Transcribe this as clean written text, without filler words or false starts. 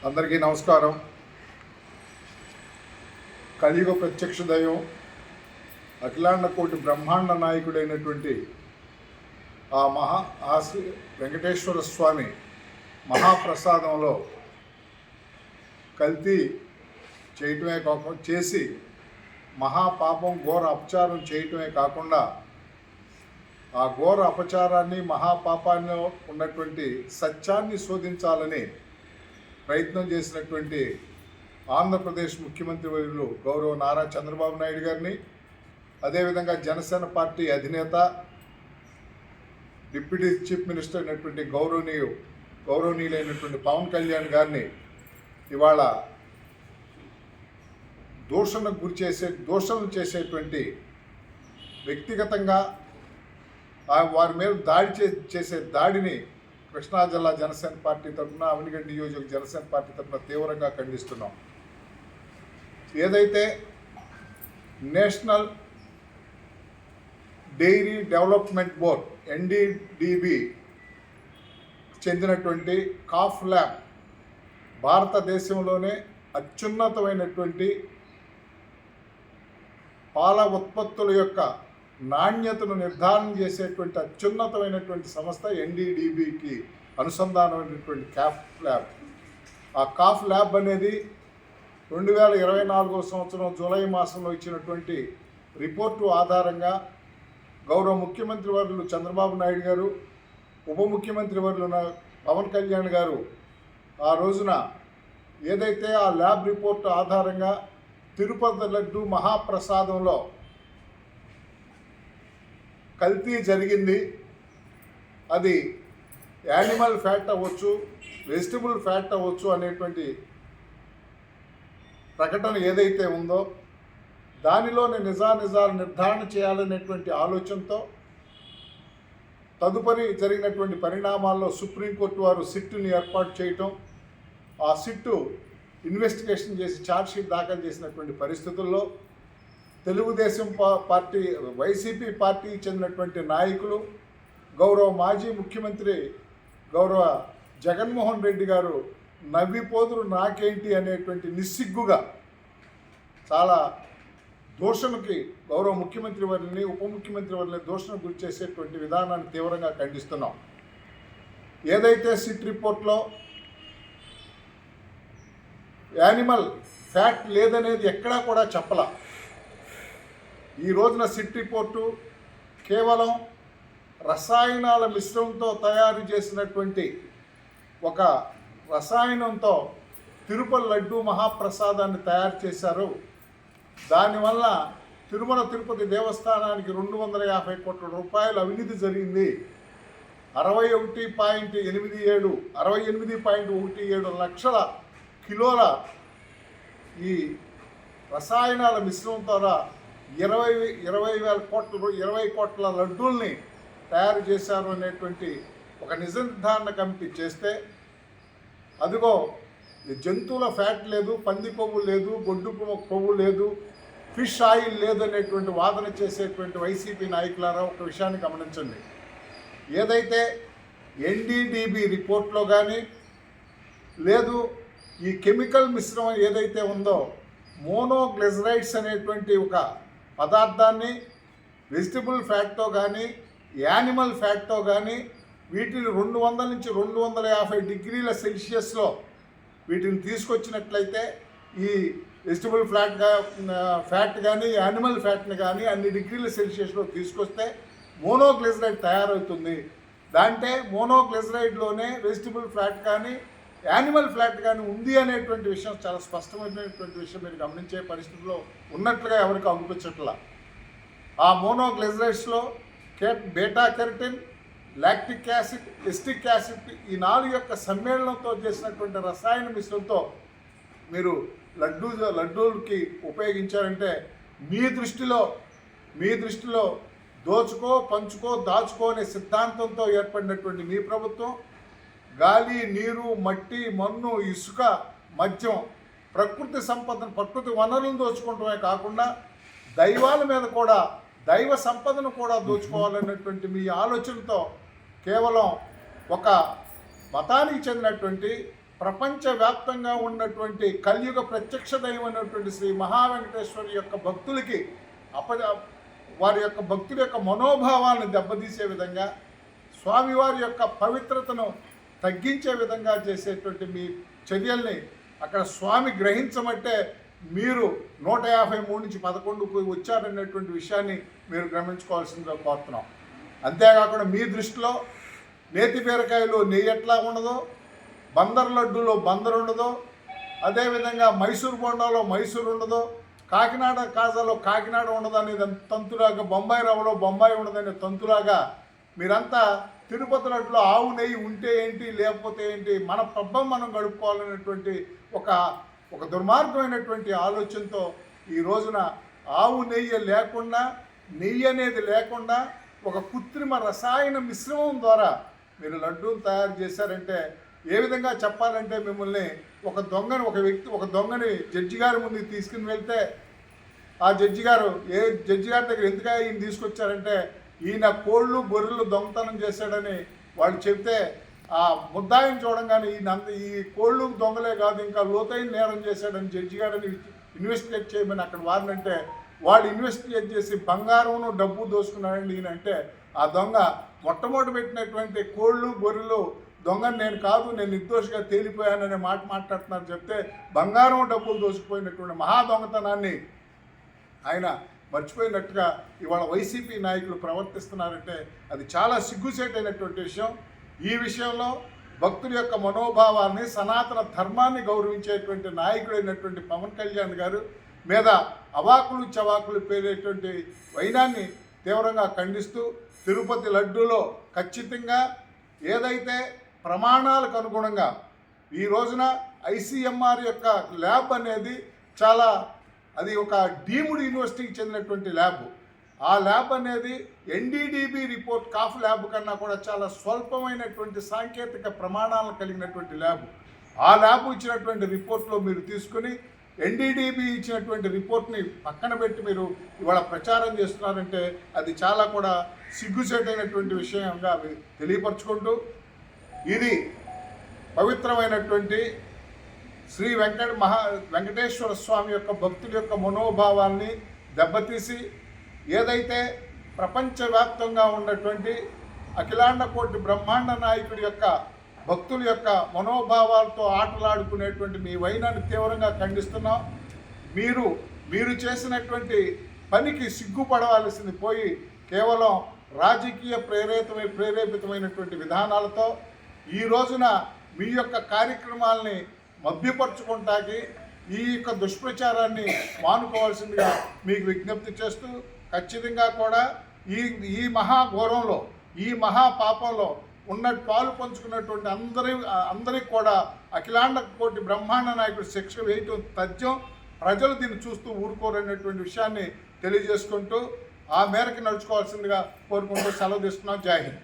అందరికీ నమస్కారం. కలియుగ ప్రత్యక్ష దైవం అఖిలాండ కోటి బ్రహ్మాండ నాయకుడైనటువంటి ఆ శ్రీ వెంకటేశ్వర స్వామి మహాప్రసాదంలో కల్తీ చేయటమే కాకుండా చేసి మహాపాపం ఘోర అపచారం చేయటమే కాకుండా ఆ ఘోర అపచారాన్ని మహాపాపాన్ని ఉన్నటువంటి సత్యాన్ని శోధించాలని ప్రయత్నం చేసినటువంటి ఆంధ్రప్రదేశ్ ముఖ్యమంత్రి వర్యులు గౌరవ నారా చంద్రబాబు నాయుడు గారిని, అదేవిధంగా జనసేన పార్టీ అధినేత డిప్యూటీ చీఫ్ మినిస్టర్ అయినటువంటి గౌరవనీయులైనటువంటి పవన్ కళ్యాణ్ గారిని ఇవాళ దూషణలు చేసేటువంటి వ్యక్తిగతంగా వారి మీద చేసే దాడిని కృష్ణా జిల్లా జనసేన పార్టీ తరఫున, అవనిగడ్డ నియోజక జనసేన పార్టీ తరఫున తీవ్రంగా ఖండిస్తున్నాం. ఏదైతే national dairy development board NDDB చెందినటువంటి కాఫ్ ల్యాబ్ భారతదేశంలోనే అత్యున్నతమైనటువంటి పాల ఉత్పత్తుల యొక్క నాణ్యతను నిర్ధారణ చేసేటువంటి అత్యున్నతమైనటువంటి సంస్థ NDDBకి అనుసంధానమైనటువంటి కాఫ్ ల్యాబ్. ఆ కాఫ్ ల్యాబ్ అనేది 2024 సంవత్సరం జూలై మాసంలో ఇచ్చినటువంటి రిపోర్టు ఆధారంగా గౌరవ ముఖ్యమంత్రి వర్యులు చంద్రబాబు నాయుడు గారు, ఉప ముఖ్యమంత్రి వర్యులు పవన్ కళ్యాణ్ గారు ఆ రోజున ఏదైతే ఆ ల్యాబ్ రిపోర్టు ఆధారంగా తిరుపతి లడ్డు మహాప్రసాదంలో కల్తీ జరిగింది, అది యానిమల్ ఫ్యాట్ అవ్వచ్చు, వెజిటబుల్ ఫ్యాట్ అవ్వచ్చు అనేటువంటి ప్రకటన ఏదైతే ఉందో దానిలోని నిజాలు నిర్ధారణ చేయాలనేటువంటి ఆలోచనతో తదుపరి జరిగినటువంటి పరిణామాల్లో సుప్రీంకోర్టు వారు సిట్టుని ఏర్పాటు చేయటం, ఆ సిట్టు ఇన్వెస్టిగేషన్ చేసి ఛార్జ్షీట్ దాఖలు చేసినటువంటి పరిస్థితుల్లో తెలుగుదేశం పార్టీ వైసీపీ పార్టీకి చెందినటువంటి నాయకులు, గౌరవ మాజీ ముఖ్యమంత్రి గౌరవ జగన్మోహన్ రెడ్డి గారు నవ్విపోదురు నాకేంటి అనేటువంటి నిస్సిగ్గుగా చాలా దూషణకి గౌరవ ముఖ్యమంత్రి వారిని, ఉప ముఖ్యమంత్రి వారిని దూషణకు గురి చేసేటువంటి విధానాన్ని తీవ్రంగా ఖండిస్తున్నాం. ఏదైతే సిట్ రిపోర్ట్లో యానిమల్ ఫ్యాట్ లేదనేది ఎక్కడా కూడా చెప్పలా. ఈ రోజున సిట్ రిపోర్టు కేవలం రసాయనాల మిశ్రమంతో తయారు చేసినటువంటి ఒక రసాయనంతో తిరుపతి లడ్డు మహాప్రసాదాన్ని తయారు చేశారు. దానివల్ల తిరుపతి దేవస్థానానికి 250 కోట్ల రూపాయలు అవినీతి జరిగింది. 68.17 లక్షల కిలోల ఈ రసాయనాల మిశ్రమం ద్వారా 20 కోట్ల లడ్డూల్ని తయారు చేశారు అనేటువంటి ఒక నిజ నిర్ధారణ కమిటీ చేస్తే, అదిగో జంతువుల ఫ్యాట్ లేదు, పంది కొవ్వు లేదు, గొడ్డు కొవ్వు లేదు, ఫిష్ ఆయిల్ లేదు అనేటువంటి వాదన చేసేటువంటి వైసీపీ నాయకులారా ఒక విషయాన్ని గమనించండి. ఏదైతే NDDB రిపోర్ట్లో కానీ లేదు ఈ కెమికల్ మిశ్రమం ఏదైతే ఉందో మోనోగ్లిజరైడ్స్ అనేటువంటి ఒక పదార్థాన్ని వెజిటబుల్ ఫ్యాట్తో కానీ యానిమల్ ఫ్యాట్తో కానీ వీటిని 200 నుంచి 250 డిగ్రీల సెల్సియస్లో వీటిని తీసుకొచ్చినట్లయితే ఈ వెజిటబుల్ ఫ్యాట్ కానీ యానిమల్ ఫ్యాట్ని కానీ అన్ని డిగ్రీల సెల్సియస్లో తీసుకొస్తే మోనోగ్లిజరైడ్ తయారవుతుంది. దాంటే మోనోగ్లిజరైడ్లోనే వెజిటబుల్ ఫ్యాట్ కానీ యానిమల్ ఫ్యాట్ కానీ ఉంది అనేటువంటి విషయం చాలా స్పష్టమైనటువంటి విషయం మీరు గమనించే పరిస్థితిలో ఉన్నట్లుగా ఎవరికి అనిపించట్లా. ఆ మోనోగ్లిజరైడ్స్లో beta carotene, lactic acid, acetic acid ఈ 4 యొక్క సమ్మేళనంతో చేసినటువంటి రసాయన మిశ్రమంతో మీరు లడ్డూలకి ఉపయోగించారంటే మీ దృష్టిలో దోచుకో, పంచుకో, దాచుకో అనే సిద్ధాంతంతో ఏర్పడినటువంటి మీ ప్రభుత్వం గాలి, నీరు, మట్టి, మన్ను, ఇసుక, మద్యం, ప్రకృతి సంపదను, ప్రకృతి వనరులను దోచుకోవడమే కాకుండా దైవాల మీద కూడా, దైవ సంపదను కూడా దోచుకోవాలనేటువంటి మీ ఆలోచనతో కేవలం ఒక మతానికి చెందినటువంటి ప్రపంచవ్యాప్తంగా ఉన్నటువంటి కలియుగ ప్రత్యక్ష దైవమైనటువంటి శ్రీ మహావెంకటేశ్వరి యొక్క భక్తులకి వారి యొక్క భక్తుల యొక్క మనోభావాలను దెబ్బతీసే విధంగా, స్వామివారి యొక్క పవిత్రతను తగ్గించే విధంగా చేసేటువంటి మీ చర్యల్ని అక్కడ స్వామి గ్రహించమంటే మీరు 153 నుంచి 11కు వచ్చారనేటువంటి విషయాన్ని మీరు గమనించుకోవాల్సిందిగా కోరుతున్నాం. అంతేకాకుండా మీ దృష్టిలో నేతి బీరకాయలో నెయ్యి ఎట్లా ఉండదో, బందర్ లడ్డూలో బందర్ ఉండదో, అదేవిధంగా మైసూర్ బొండాలో మైసూర్ ఉండదో, కాకినాడ కాజాలో కాకినాడ ఉండదనేది తంతులాగా, బొంబాయి రవ్వలో బొంబాయి ఉండదనే తంతులాగా మీరంతా తిరుపతి లడ్డులో ఆవు నెయ్యి ఉంటే ఏంటి లేకపోతే ఏంటి, మన పబ్బం మనం గడుపుకోవాలనేటువంటి ఒక దుర్మార్గమైనటువంటి ఆలోచనతో ఈ రోజున ఆవు నెయ్యి లేకుండా, నెయ్యి అనేది లేకుండా ఒక కృత్రిమ రసాయన మిశ్రమం ద్వారా మీరు లడ్డూలు తయారు చేశారంటే ఏ విధంగా చెప్పాలంటే, మిమ్మల్ని ఒక దొంగని జడ్జి గారి ముందుకు తీసుకుని వెళ్తే ఆ జడ్జి గారు జడ్జి గారి దగ్గర ఎందుకు ఈయన తీసుకొచ్చారంటే ఈయన కోళ్ళు గొర్రెలు దొంగతనం చేశాడని వాళ్ళు చెప్తే ఆ ముద్దాయిని చూడంగానే ఈ కోళ్ళు దొంగలే కాదు ఇంకా లోతైన నేరం చేశాడని జడ్జి గారిని ఇన్వెస్టిగేట్ చేయమని అక్కడ వారినంటే వాడు ఇన్వెస్టిగేట్ చేసి బంగారం డబ్బు దోసుకున్నాడండి ఈయనంటే ఆ దొంగ మొట్టమొదటి పెట్టినటువంటి కోళ్ళు గొర్రెలు దొంగని నేను కాదు, నేను నిర్దోషిగా తేలిపోయాననే మాట మాట్లాడుతున్నారు. చెప్తే బంగారం డబ్బులు దోసుకుపోయినటువంటి మహా దొంగతనాన్ని ఆయన మర్చిపోయినట్టుగా ఇవాళ వైసీపీ నాయకులు ప్రవర్తిస్తున్నారంటే అది చాలా సిగ్గుచేటైనటువంటి విషయం. ఈ విషయంలో భక్తుల యొక్క మనోభావాన్ని, సనాతన ధర్మాన్ని గౌరవించేటువంటి నాయకుడైనటువంటి పవన్ కళ్యాణ్ గారు మీద అవాకులు చవాకులు పేరేటువంటి వైనాన్ని తీవ్రంగా ఖండిస్తూ తిరుపతి లడ్డూలో ఖచ్చితంగా ఏదైతే ప్రమాణాలకు అనుగుణంగా ఈ రోజున ఐసీఎంఆర్ యొక్క ల్యాబ్ అనేది అది ఒక డీమ్డ్ యూనివర్సిటీకి చెందినటువంటి ల్యాబ్. ఆ ల్యాబ్ అనేది ఎన్డీడీబీ రిపోర్ట్ కాఫ్ ల్యాబ్ కన్నా కూడా చాలా స్వల్పమైనటువంటి సాంకేతిక ప్రమాణాలను కలిగినటువంటి ల్యాబ్. ఆ ల్యాబ్ ఇచ్చినటువంటి రిపోర్ట్లో మీరు తీసుకుని ఎన్డీడీబీ ఇచ్చినటువంటి రిపోర్ట్ని పక్కన పెట్టి మీరు ఇవాళ ప్రచారం చేస్తున్నారంటే అది చాలా కూడా సిగ్గుచేటైనటువంటి విషయంగా తెలియపరచుకుంటూ, ఇది పవిత్రమైనటువంటి శ్రీ వెంకటేశ్వర స్వామి యొక్క భక్తుల యొక్క మనోభావాల్ని దెబ్బతీసి ఏదైతే ప్రపంచవ్యాప్తంగా ఉన్నటువంటి అఖిలాండ కోటి బ్రహ్మాండ నాయకుడి యొక్క భక్తుల యొక్క మనోభావాలతో ఆటలాడుకునేటువంటి మీ వైనాన్ని తీవ్రంగా ఖండిస్తున్నాం. మీరు చేసినటువంటి పనికి సిగ్గుపడవలసింది పోయి కేవలం రాజకీయ ప్రేరేపితమైనటువంటి విధానాలతో ఈ రోజున మీ యొక్క కార్యక్రమాలని మభ్యపరచుకుంటాకి ఈ యొక్క దుష్ప్రచారాన్ని మానుకోవాల్సిందిగా మీకు విజ్ఞప్తి చేస్తూ, ఖచ్చితంగా కూడా ఈ మహాఘోరంలో, ఈ మహాపాపంలో పాలు పంచుకున్నటువంటి అందరికి కూడా అఖిలాండ కోటి బ్రహ్మాండ నాయకుడు శిక్ష వేయటం తథ్యం. ప్రజలు దీన్ని చూస్తూ ఊరుకోరనేటువంటి విషయాన్ని తెలియజేసుకుంటూ ఆ మేరకు నడుచుకోవాల్సిందిగా కోరుకుంటూ సెలవు తీసుకున్నాం. జై హింద్.